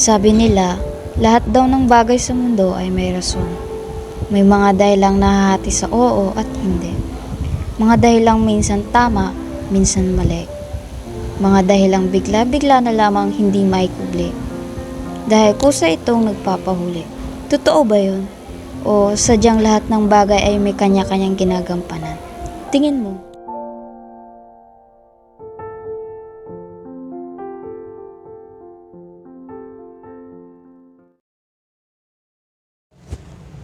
Sabi nila, lahat daw ng bagay sa mundo ay may rason. May mga dahilang nahahati sa oo at hindi. Mga dahilang minsan tama, minsan mali. Mga dahilang bigla-bigla na lamang hindi maikubli. Dahil kusa itong nagpapahuli. Totoo ba yun? O sadyang lahat ng bagay ay may kanya-kanyang ginagampanan? Tingin mo?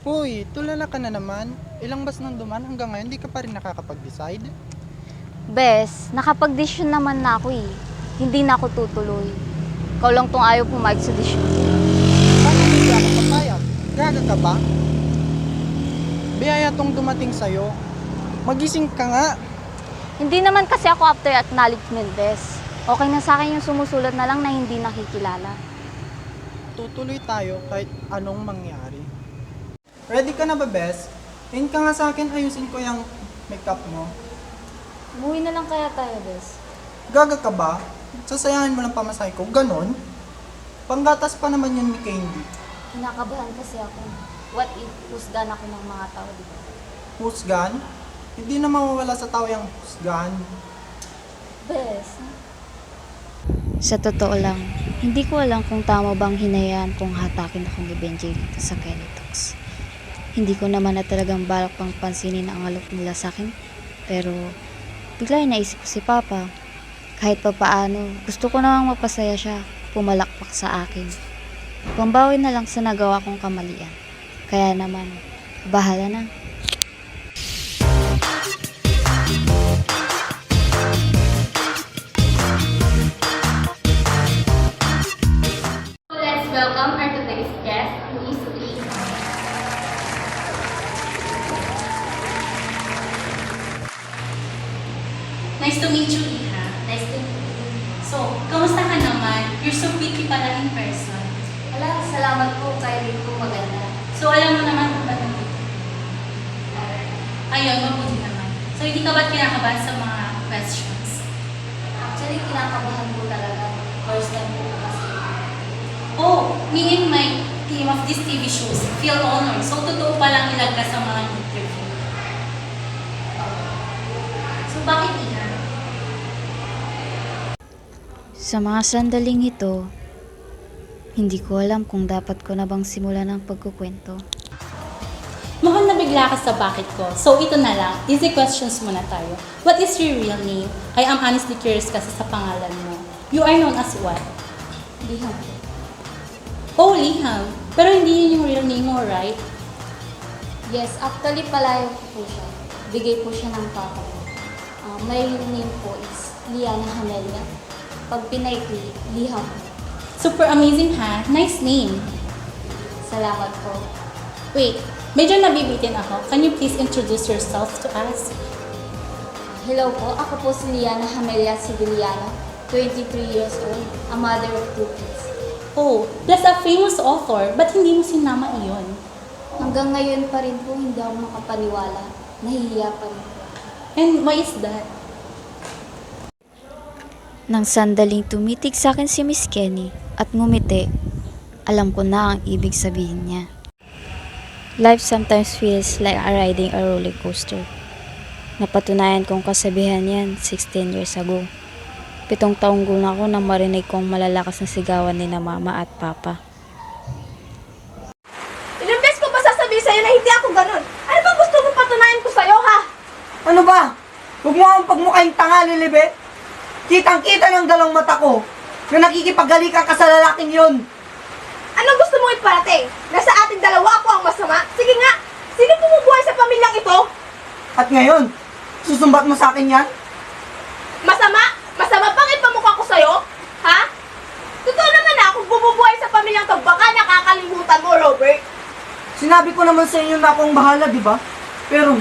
Uy, tulala ka na naman. Ilang bas nang duman hanggang ngayon di ka pa rin nakakapag-decide? Bes, nakapag-desisyon naman na ako eh. Hindi na ako tutuloy. Ikaw lang tong ayaw pumayag sa desisyon. Paano hindi ako papayag? Gaga ka ba? Biyaya tong dumating sa'yo. Magising ka nga. Hindi naman kasi ako after acknowledgement, Bes. Okay na sa akin yung sumusulat na lang na hindi nakikilala. Tutuloy tayo kahit anong mangyari. Ready ka na ba, Bes? Ayun ka nga sa akin, ayusin ko yung makeup mo. Umuwi na lang kaya tayo, Bes. Gaga ka ba? Sasayahin mo lang pamasahe ko, ganon? Panggatas pa naman yun ni Candy. Kinakabahan kasi ako. What if husgan ako ng mga tao, di ba? Husgan? Hindi na mawawala sa tao yung husgan. Bes, Sa totoo lang, hindi ko alam kung tama bang hinayaan kung hatakin akong ni Benji dito sa Kelly Talks. Hindi ko naman na talagang balak pang pansinin ang alok nila sa akin. Pero bigla naisip ko si Papa. Kahit pa paano, gusto ko namang mapasaya siya, pumalakpak sa akin. Pambawi na lang sa nagawa kong kamalian. Kaya naman, bahala na. let's welcome our today's guest, who is Lee. Nice to meet you, Iha. Nice to meet you. So, kamusta ka naman? You're so pretty pala in person. Wala, salamat po kay Rick po maganda. So, alam mo naman kung ba't nandito. Ayun, mabuti naman. So, hindi ka ba't kinakabahan sa mga questions? Actually, kinakabahan po talaga. First time po kasi. Oh, me and my team of these TV shows feel honored. So, totoo palang ilagkas sa mga interview. So, bakit Iha? Sa mga sandaling ito, hindi ko alam kung dapat ko na bang simulan ang pagkukwento. Mukhang nabigla ka sa bakit ko. So, ito na lang. Easy questions muna tayo. What is your real name? I am honestly curious kasi sa pangalan mo. You are known as what? Liham po. Oh, Liham. Pero hindi yun yung real name mo, right? Yes, actually palayo ko po siya. Bigay po siya ng papa ko. My real name po is Liana Hamelia. Pag pinaikli, Liham po. Super amazing ha. Nice name. Salamat po. Wait, medyo nabibitin ako. Can you please introduce yourself to us? Hello po, ako po si Liana Hamelia Civiliano, 23 years old, a mother of 2 kids. Oh, plus a famous author. Ba't hindi mo sinama iyon? Hanggang ngayon pa rin po hindi ako makapaniwala. Nahihiya pa rin po. And why is that? Nang sandaling tumitig sa akin si Miss Kenny at ngumiti, alam ko na ang ibig sabihin niya. Life sometimes feels like riding a roller coaster. Napatunayan kong kasabihan yan 16 years ago. 7 taong gulang ako nang marinig kong malalakas na sigawan ni na mama at papa. Ilang beses ko ba sasabihin sa'yo na hindi ako ganun? Ano ba gusto mo patunayan ko sa'yo, ha? Ano ba? Huwag mo akong pagmukhang tanga, Lilibet. Kitang-kita ng dalawang mata ko na nakikipagalikan ka sa lalaking yun. Anong gusto mong iparating? Nasa ating dalawa ako ang masama? Sige nga, sino bumubuhay sa pamilyang ito? At ngayon, susumbat mo sa akin yan? Masama? Masama pang ipamukha ko sa'yo? Ha? Totoo naman na kung bumubuhay sa pamilyang to, baka nakakalimutan mo, Robert. Sinabi ko naman sa inyo na akong bahala, di ba? Pero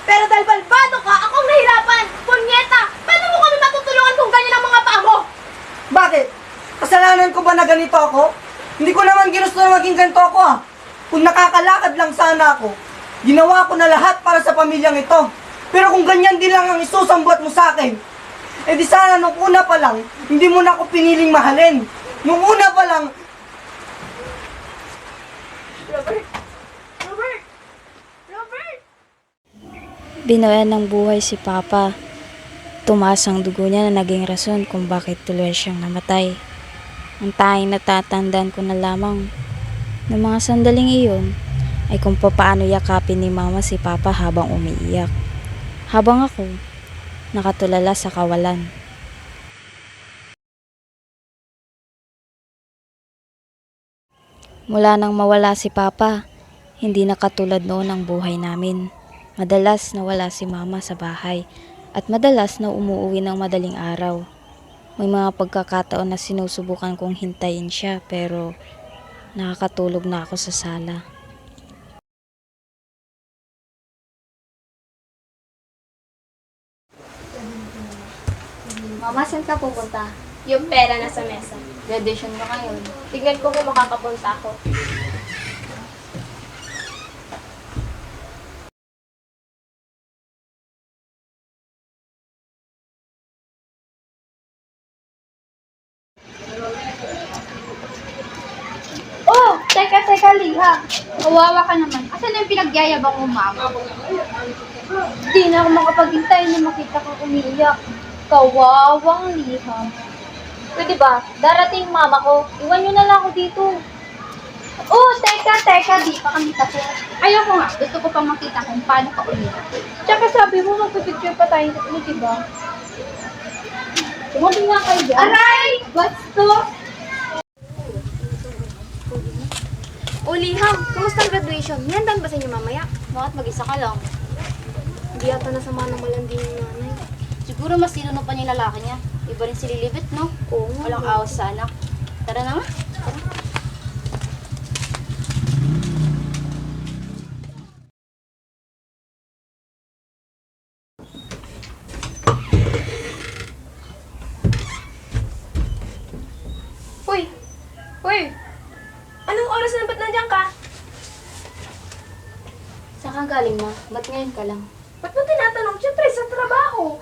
Pero dahil balbado ka, akong nahirapan. Punyeta, paano mo kami matutulungan kung ganyan ang mga paa mo? bakit? Kasalanan ko ba na ganito ako? Hindi ko naman ginusto na maging ganito ako ah. Kung nakakalakad lang sana ako, ginawa ko na lahat para sa pamilyang ito. Pero kung ganyan din lang ang isusambot mo sa akin, eh di sana nung una pa lang, hindi mo na ako piniling mahalin. Nung una pa lang, Robert! Robert! Robert! Binawian ng buhay si Papa. Tumaas ang dugo niya na naging rason kung bakit tuloy siyang namatay. Ang tanging natatandaan ko na lamang ng mga sandaling iyon ay kung paano yakapin ni Mama si Papa habang umiiyak. Habang ako, nakatulala sa kawalan. Mula nang mawala si Papa, hindi na katulad noon ang buhay namin. Madalas nawala si Mama sa bahay at madalas na umuwi ng madaling araw. May mga pagkakataon na sinusubukan kong hintayin siya pero nakakatulog na ako sa sala. Mama, saan ka pupunta? Yung pera nasa mesa. Graduation mo ngayon. Tignan ko kung makakapunta ako. Oh, teka, Liha. Kawawa ka naman. Asan na yung pinagyayabang mo, mama? Di na ako makapaghintay na makita kang umiiyak. Kawawang Liha. Pwede ba? Darating yung mama ko. Iwan nyo na lang ako dito. Oh, teka, di pa kami tapos. Ayoko nga, gusto ko pang makita kung paano ka umiiyak. Tsaka sabi mo, magpipicture pa tayo sa ulit, diba? Tumabi nga kayo dyan. Aray! What's to? O Liham, kamusta ang graduation? Nihandaan ba sa inyo mamaya? Bakit mag-isa ka lang? Hindi yata nasama ng malandi ng nanay. Siguro mas sinuno pa niya yung lalaki niya. Iba rin si Lilibet, no? Oo. Walang awas sa anak. Tara na nga. Tara. Uy! Uy! Anong oras na ba't nandiyan ka? Saan ka galing, ma? Ba't ngayon ka lang? Ba't mo tinatanong? Siyempre, sa trabaho.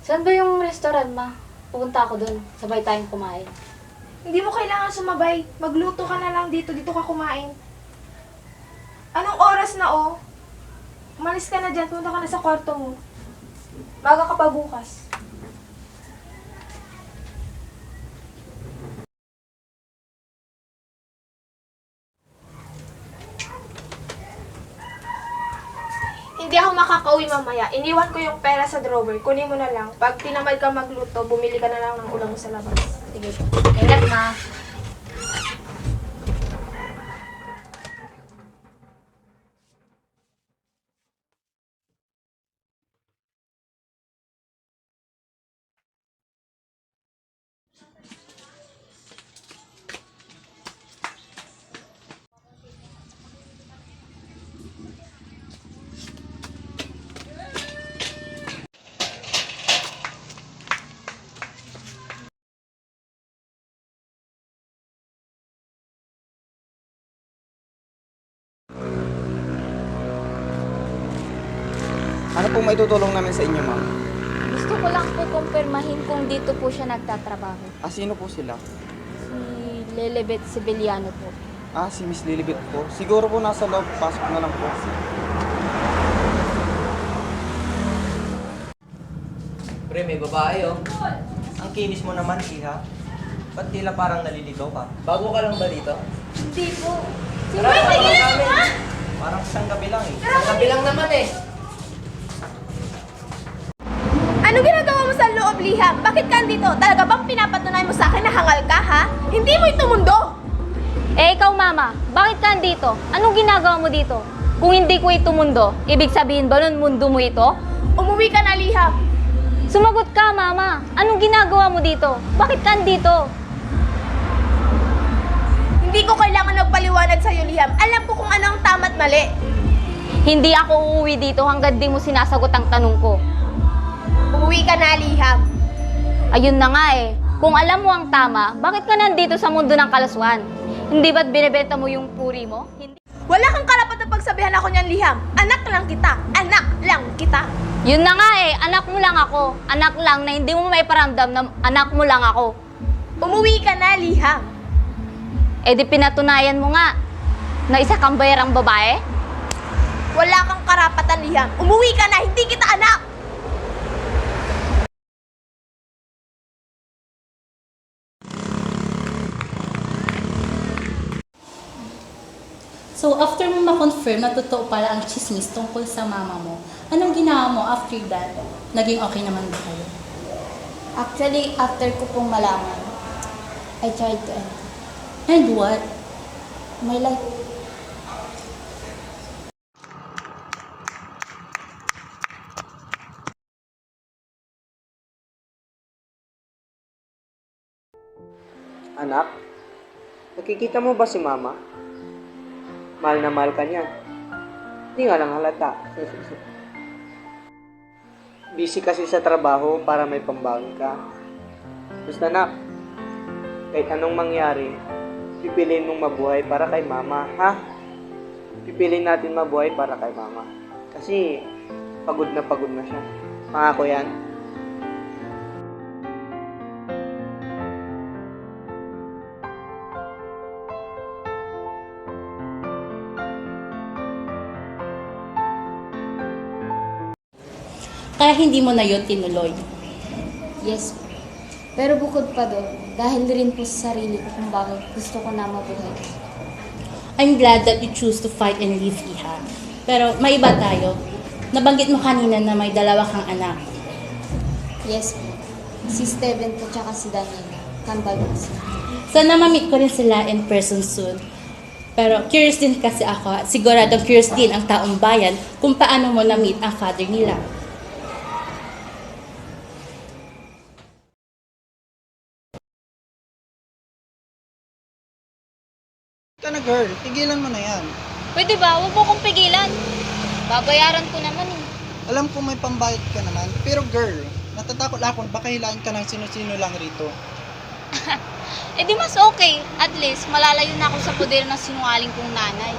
Saan ba yung restaurant, ma? Pupunta ako dun. Sabay tayong kumain. Hindi mo kailangan sumabay. Magluto ka na lang dito. Dito ka kumain. Anong oras na, oh? Umalis ka na dyan. Punta ka na sa kwarto mo. Maga ka pa bukas. Hindi ako makakauwi mamaya. Iniwan ko yung pera sa drawer. Kunin mo na lang. Pag tinamad ka magluto, bumili ka na lang ng ulam sa labas. Sige po. Ingat, ma. Ano pong maitutulong namin sa inyo, ma'am? Gusto ko lang po kumpirmahin kung dito po siya nagtatrabaho. Sino po sila? Si Lelebet Sibiliano po. Si Miss Lilibet po. Siguro po nasa loob. Pasok na lang po. Pre, may babae oh. Ang kinis mo naman, Iha. Ba't tila parang naliligaw ka? Bago ka lang ba dito? Hindi po. Tara, sama namin. Parang isang gabi lang eh. Isang gabi lang naman eh. Ano ginagawa mo sa loob, Liham? Bakit ka andito? Talaga bang pinapatunayan mo sa akin na hangal ka, ha? Hindi mo ito mundo! Eh, ikaw, mama, bakit ka andito? Anong ginagawa mo dito? Kung hindi ko ito mundo, ibig sabihin ba nun mundo mo ito? Umuwi ka na, Liham. Sumagot ka, mama. Anong ginagawa mo dito? Bakit ka andito? Hindi ko kailangan magpaliwanag sa'yo, Liham. Alam ko kung ano ang tama at mali. Hindi ako uuwi dito hanggang di mo sinasagot ang tanong ko. Umuwi ka na, Liham. Ayun na nga eh. Kung alam mo ang tama, bakit ka nandito sa mundo ng kalaswan? Hindi ba't binibenta mo yung puri mo? Hindi. Wala kang karapat na pagsabihan ako niyan, Liham. Anak lang kita. Anak lang kita. Yun na nga eh. Anak mo lang ako. Anak lang na hindi mo maiparamdam na anak mo lang ako. Umuwi ka na, Liham. Eh di pinatunayan mo nga na isa kang bayarang babae? Wala kang karapatan, Liham. Umuwi ka na, hindi kita anak! So, after mo ma-confirm na totoo pala ang chismis tungkol sa mama mo, anong ginawa mo after that? Naging okay naman ba kayo? Actually, after ko pong malaman, I tried to end And what? my life. Anak, nakikita mo ba si Mama? Mahal na mahal ka niya. Hindi nga lang halata. Busy kasi sa trabaho para may pambaon ka. Basta anak, kahit anong mangyari, pipiliin mong mabuhay para kay Mama, ha? Pipiliin natin mabuhay para kay Mama. Kasi pagod na siya. Pangako yan. Kaya hindi mo na yun tinuloy. Yes po. Pero bukod pa doon, dahil rin po sa sarili ko kung bakit gusto ko na mabuhay. I'm glad that you choose to fight and live, Iha. Pero may iba tayo. Nabanggit mo kanina na may dalawa kang anak. Yes po. Si Steven po tsaka si Daniel. Kambal po sila. Sana ma-meet ko rin sila in person soon. Pero curious din kasi ako at siguradong curious din ang taong bayan kung paano mo na-meet ang father nila. Ka na girl, tigilan mo na yan. Pwede ba? Huwag mo kong pigilan. Babayaran ko naman eh. Alam ko may pambayad ka naman, pero girl, natatakot ako baka hilahin ka ng sino-sino lang rito. Eh di mas okay. At least, malalayo na ako sa poder ng sinungaling kong nanay.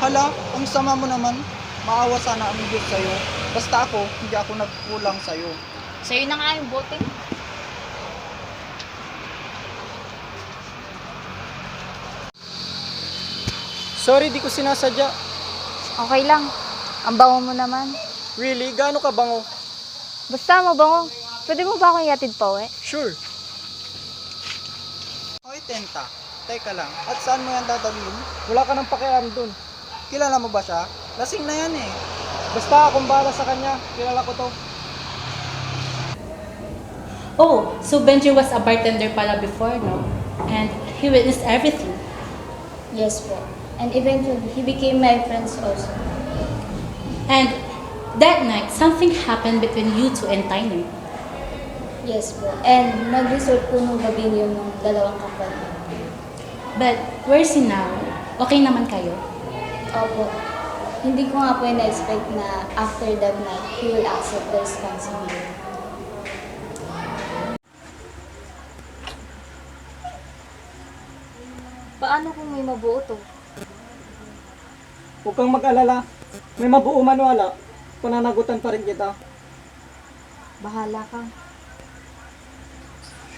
Hala, ang sama mo naman. Maawa sana ang Diyos sa'yo. Basta ako, hindi ako nagkulang sa'yo. Sa'yo na nga yung bote. Sorry, di ko sinasadya. Okay lang. Ang bango mo naman. Really? Gaano ka bango? Basta mabango. Pwede mo ba akong yatid pa uwi? Sure. Okay, Tenta. Teka lang. At saan mo yan dadalhin? Wala ka nang pakialam dun. Kilala mo ba siya? Lasing na yan eh. Basta akong bahala sa kanya. Kilala ko to. Oh, so Benji was a bartender pala before, no? And he witnessed everything. Yes po. And eventually, he became my friends also. And that night, something happened between you two and Tyner. Yes po. And nag-resort po nung gabi yun ng dalawang kapatid. But where's he now? Okay naman kayo? Opo. Hindi ko nga po na-expect na after that night, he will accept the responsibility. Paano kung may mabuo to? Huwag kang mag-alala. May mabuo man wala. Pananagutan pa rin kita. Bahala ka.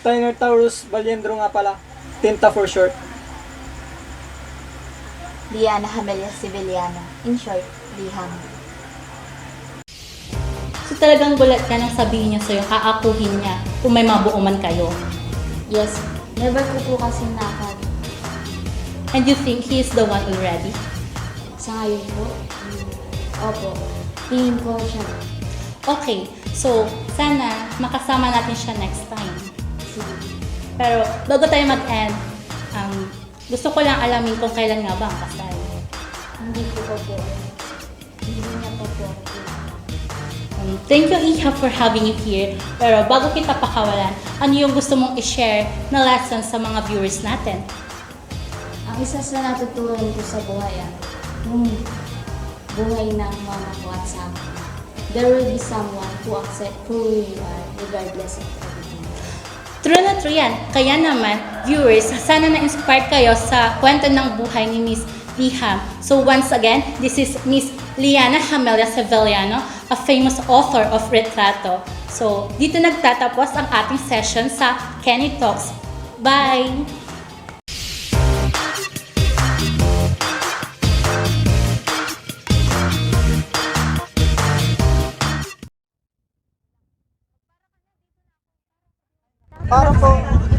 Tyner Taurus Valiendro nga pala. Tinta for short. Liana Hamelia Civiliana. In short, Liham. So talagang gulat ka nang sabihin niya sa'yo, kaakuhin niya kung may mabuo man kayo. Yes, never ko po kasi nakad. And you think he is the one already? Sa ngayon po, opo, tingin ko siya. Okay, so sana makasama natin siya next time. Sige. Pero bago tayo mag-end, gusto ko lang alamin kung kailan nga ba ang kasal. Hindi ko pa po. Hindi niya pa po ako. Thank you, Iha, for having you here. Pero bago kita pakawalan, ano yung gusto mong i-share na lesson sa mga viewers natin? Ang isa sa natutunan ko sa buhay buhay ng mama ko at sa akin. There will be someone who accept who you are regardless of everything. True na true yan. Kaya naman, viewers, sana na-inspire kayo sa kwento ng buhay ni Miss Liham. So once again, this is Miss Liana Hamelia Sevillano, a famous author of Retrato. So dito nagtatapos ang ating session sa Kenny Talks. Bye! Para po.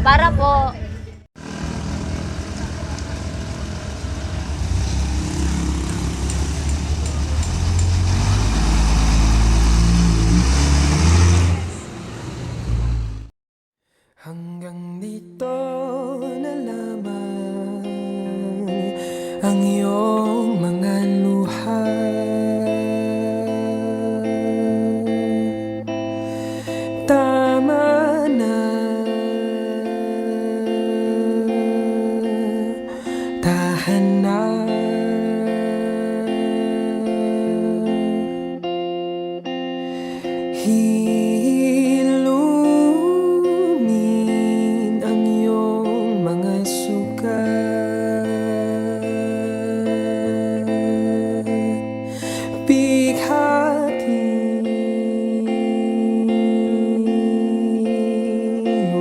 Para po. Hanggang dito na lamang ang iyong mga luha. Tama na, tahan na. Hilumin ang iyong mga sugat. Bighati,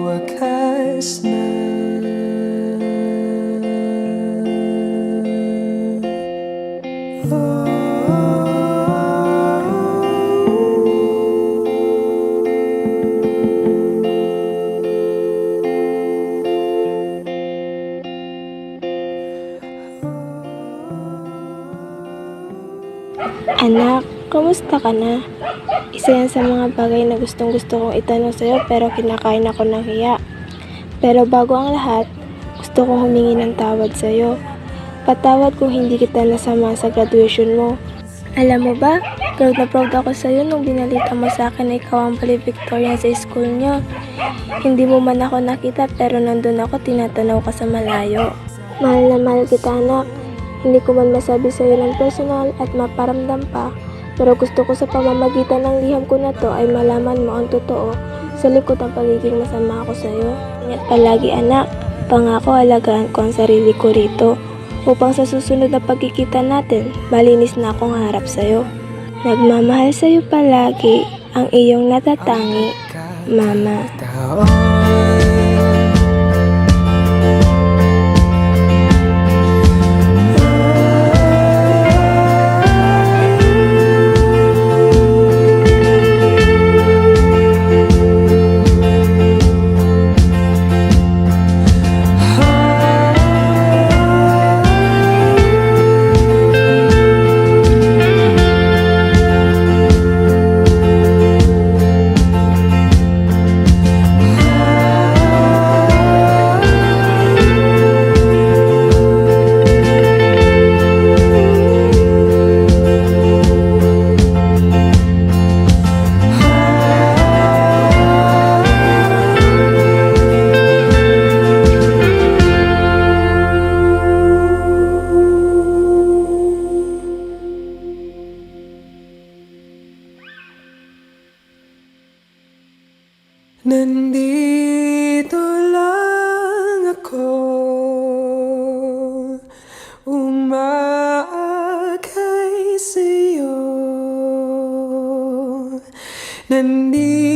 wakas na. Anak, kamusta ka na? Isa yan sa mga bagay na gustong gusto kong itanong sa'yo pero kinakain ako ng hiya. Pero bago ang lahat, gusto kong humingi ng tawad sa'yo. Patawad kung hindi kita nasama sa graduation mo. Alam mo ba, proud na proud ako sa'yo nung binalita mo sa akin na ikaw ang valedictorian sa school niyo. Hindi mo man ako nakita pero nandun ako tinatanaw ka sa malayo. Mahal na mahal kita, anak. Hindi ko man masabi sa'yo ng personal at maparamdam pa, pero gusto ko sa pamamagitan ng liham ko na to ay malaman mo ang totoo sa likod ng pagiging masama ako sa'yo. Ingat palagi, anak. Pangako alagaan ko ang sarili ko rito upang sa susunod na pagkikita natin, malinis na akong harap sa'yo. Nagmamahal sa'yo palagi ang iyong natatangi, Mama. Nandito lang ako, umaakay sa'yo. Nandito